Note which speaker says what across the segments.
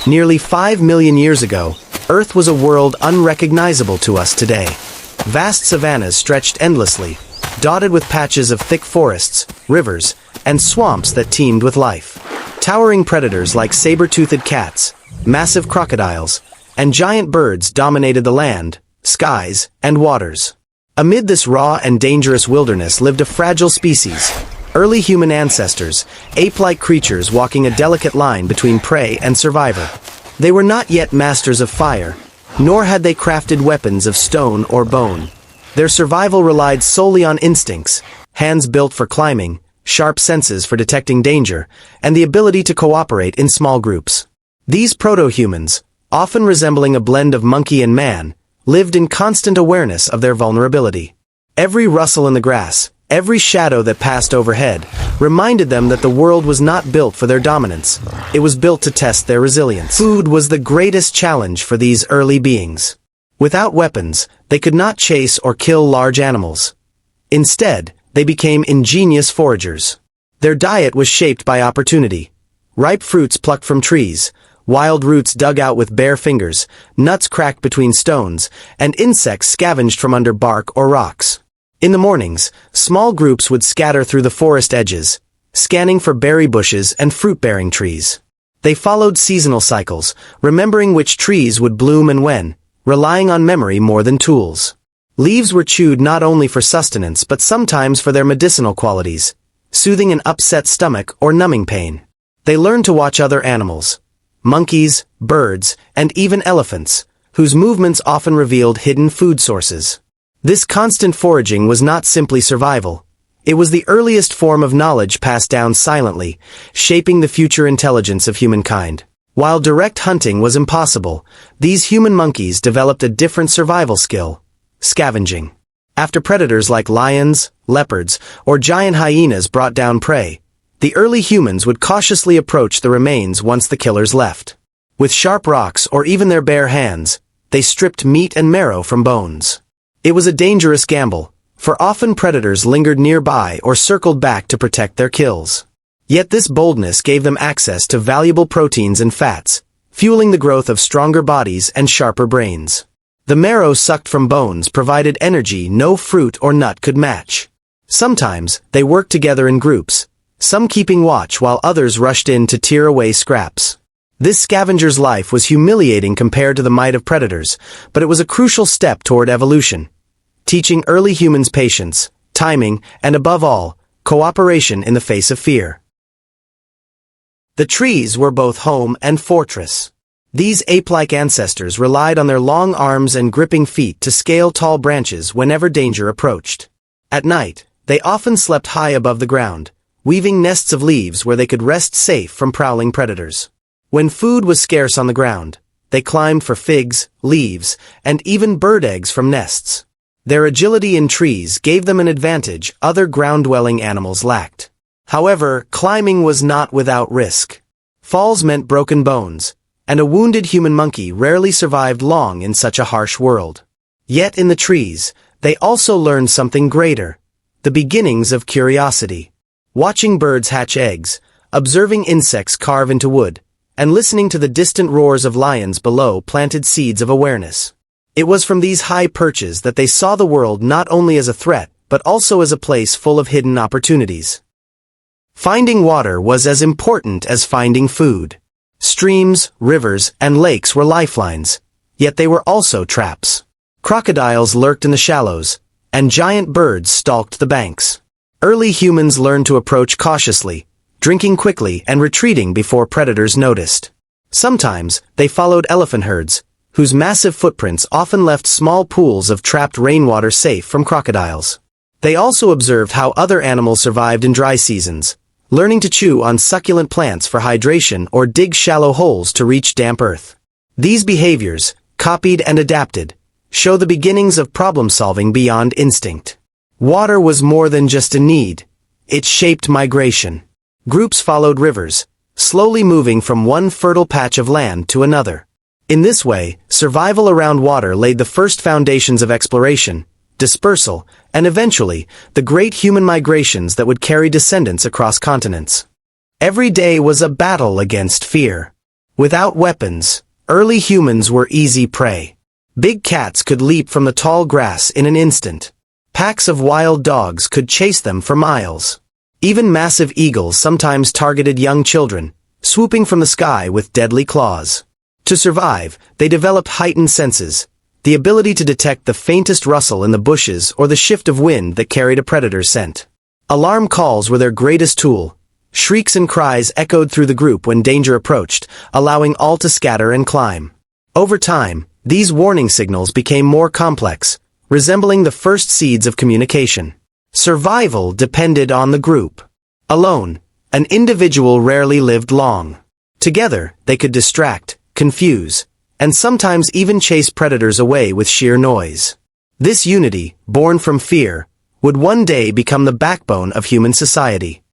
Speaker 1: Nearly 5 million years ago, Earth was a world unrecognizable to us today. Vast savannas stretched endlessly, dotted with patches of thick forests, rivers, and swamps that teemed with life. Towering predators like saber-toothed cats, massive crocodiles, and giant birds dominated the land, skies, and waters. Amid this raw and dangerous wilderness lived a fragile species, early human ancestors, ape-like creatures walking a delicate line between prey and survivor. They were not yet masters of fire, nor had they crafted weapons of stone or bone. Their survival relied solely on instincts, hands built for climbing, sharp senses for detecting danger, and the ability to cooperate in small groups. These proto-humans, often resembling a blend of monkey and man, lived in constant awareness of their vulnerability. Every rustle in the grass, every shadow that passed overhead, reminded them that the world was not built for their dominance. It was built to test their resilience. Food was the greatest challenge for these early beings. Without weapons, they could not chase or kill large animals. Instead, they became ingenious foragers. Their diet was shaped by opportunity. Ripe fruits plucked from trees, wild roots dug out with bare fingers, nuts cracked between stones, and insects scavenged from under bark or rocks. In the mornings, small groups would scatter through the forest edges, scanning for berry bushes and fruit-bearing trees. They followed seasonal cycles, remembering which trees would bloom and when, relying on memory more than tools. Leaves were chewed not only for sustenance but sometimes for their medicinal qualities, soothing an upset stomach or numbing pain. They learned to watch other animals, monkeys, birds, and even elephants, whose movements often revealed hidden food sources. This constant foraging was not simply survival. It was the earliest form of knowledge passed down silently, shaping the future intelligence of humankind. While direct hunting was impossible, these human monkeys developed a different survival skill: scavenging. After predators like lions, leopards, or giant hyenas brought down prey, the early humans would cautiously approach the remains once the killers left. With sharp rocks or even their bare hands, they stripped meat and marrow from bones. It was a dangerous gamble, for often predators lingered nearby or circled back to protect their kills. Yet this boldness gave them access to valuable proteins and fats, fueling the growth of stronger bodies and sharper brains. The marrow sucked from bones provided energy no fruit or nut could match. Sometimes, they worked together in groups, some keeping watch while others rushed in to tear away scraps. This scavenger's life was humiliating compared to the might of predators, but it was a crucial step toward evolution, teaching early humans patience, timing, and above all, cooperation in the face of fear. The trees were both home and fortress. These ape-like ancestors relied on their long arms and gripping feet to scale tall branches whenever danger approached. At night, they often slept high above the ground, weaving nests of leaves where they could rest safe from prowling predators. When food was scarce on the ground, they climbed for figs, leaves, and even bird eggs from nests. Their agility in trees gave them an advantage other ground-dwelling animals lacked. However, climbing was not without risk. Falls meant broken bones, and a wounded human monkey rarely survived long in such a harsh world. Yet in the trees, they also learned something greater: the beginnings of curiosity. Watching birds hatch eggs, observing insects carve into wood, and listening to the distant roars of lions below planted seeds of awareness. It was from these high perches that they saw the world not only as a threat, but also as a place full of hidden opportunities. Finding water was as important as finding food. Streams, rivers, and lakes were lifelines, yet they were also traps. Crocodiles lurked in the shallows, and giant birds stalked the banks. Early humans learned to approach cautiously, drinking quickly and retreating before predators noticed. Sometimes, they followed elephant herds, whose massive footprints often left small pools of trapped rainwater safe from crocodiles. They also observed how other animals survived in dry seasons, learning to chew on succulent plants for hydration or dig shallow holes to reach damp earth. These behaviors, copied and adapted, show the beginnings of problem-solving beyond instinct. Water was more than just a need. It shaped migration. Groups followed rivers, slowly moving from one fertile patch of land to another. In this way, survival around water laid the first foundations of exploration, dispersal, and eventually, the great human migrations that would carry descendants across continents. Every day was a battle against fear. Without weapons, early humans were easy prey. Big cats could leap from the tall grass in an instant. Packs of wild dogs could chase them for miles. Even massive eagles sometimes targeted young children, swooping from the sky with deadly claws. To survive, they developed heightened senses, the ability to detect the faintest rustle in the bushes or the shift of wind that carried a predator's scent. Alarm calls were their greatest tool. Shrieks and cries echoed through the group when danger approached, allowing all to scatter and climb. Over time, these warning signals became more complex, resembling the first seeds of communication. Survival depended on the group. Alone, an individual rarely lived long. Together, they could distract, confuse, and sometimes even chase predators away with sheer noise. This unity, born from fear, would one day become the backbone of human society.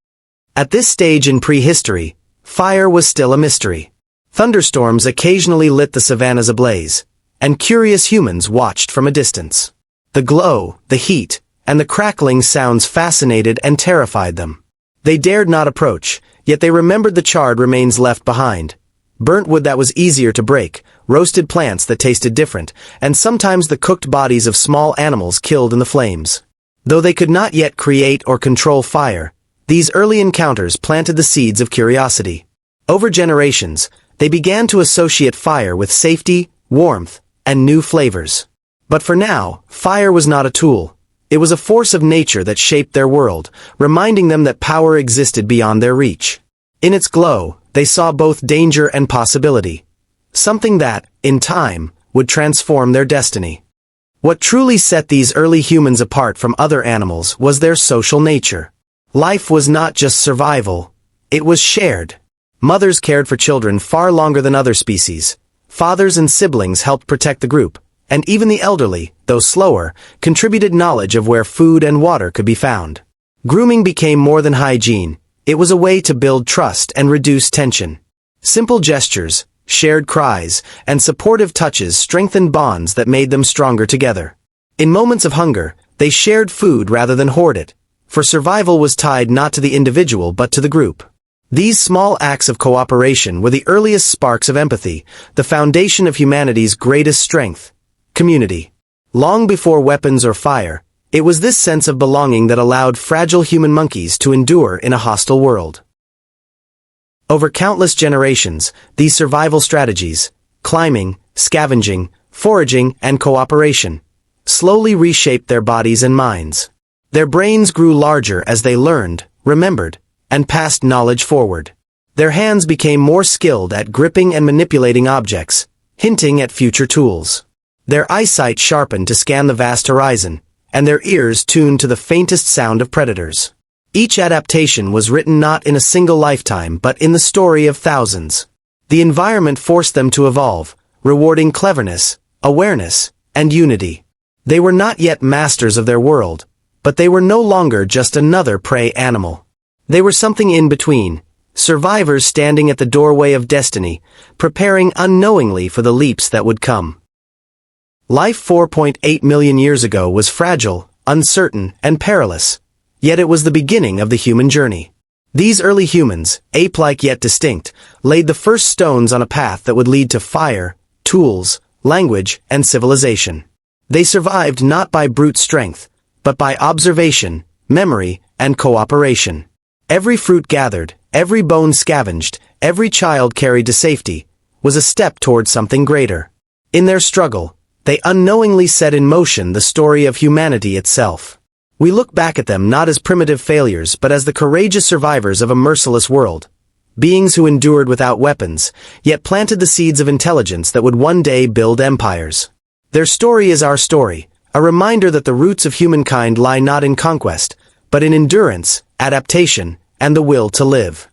Speaker 1: At this stage in prehistory, fire was still a mystery. Thunderstorms occasionally lit the savannas ablaze, and curious humans watched from a distance. The glow, the heat, and the crackling sounds fascinated and terrified them. They dared not approach, yet they remembered the charred remains left behind. Burnt wood that was easier to break, roasted plants that tasted different, and sometimes the cooked bodies of small animals killed in the flames. Though they could not yet create or control fire, these early encounters planted the seeds of curiosity. Over generations, they began to associate fire with safety, warmth, and new flavors. But for now, fire was not a tool. It was a force of nature that shaped their world, reminding them that power existed beyond their reach. In its glow, they saw both danger and possibility. Something that, in time, would transform their destiny. What truly set these early humans apart from other animals was their social nature. Life was not just survival, it was shared. Mothers cared for children far longer than other species. Fathers and siblings helped protect the group, and even the elderly, though slower, contributed knowledge of where food and water could be found. Grooming became more than hygiene. It was a way to build trust and reduce tension. Simple gestures, shared cries, and supportive touches strengthened bonds that made them stronger together. In moments of hunger, they shared food rather than hoard it, for survival was tied not to the individual but to the group. These small acts of cooperation were the earliest sparks of empathy, the foundation of humanity's greatest strength: community. Long before weapons or fire, it was this sense of belonging that allowed fragile human monkeys to endure in a hostile world. Over countless generations, these survival strategies, climbing, scavenging, foraging, and cooperation, slowly reshaped their bodies and minds. Their brains grew larger as they learned, remembered, and passed knowledge forward. Their hands became more skilled at gripping and manipulating objects, hinting at future tools. Their eyesight sharpened to scan the vast horizon, and their ears tuned to the faintest sound of predators. Each adaptation was written not in a single lifetime but in the story of thousands. The environment forced them to evolve, rewarding cleverness, awareness, and unity. They were not yet masters of their world, but they were no longer just another prey animal. They were something in between, survivors standing at the doorway of destiny, preparing unknowingly for the leaps that would come. Life 4.8 million years ago was fragile, uncertain, and perilous, yet it was the beginning of the human journey. These early humans, ape-like yet distinct, laid the first stones on a path that would lead to fire, tools, language, and civilization. They survived not by brute strength, but by observation, memory, and cooperation. Every fruit gathered, every bone scavenged, every child carried to safety, was a step toward something greater. In their struggle, they unknowingly set in motion the story of humanity itself. We look back at them not as primitive failures but as the courageous survivors of a merciless world. Beings who endured without weapons, yet planted the seeds of intelligence that would one day build empires. Their story is our story, a reminder that the roots of humankind lie not in conquest, but in endurance, adaptation, and the will to live.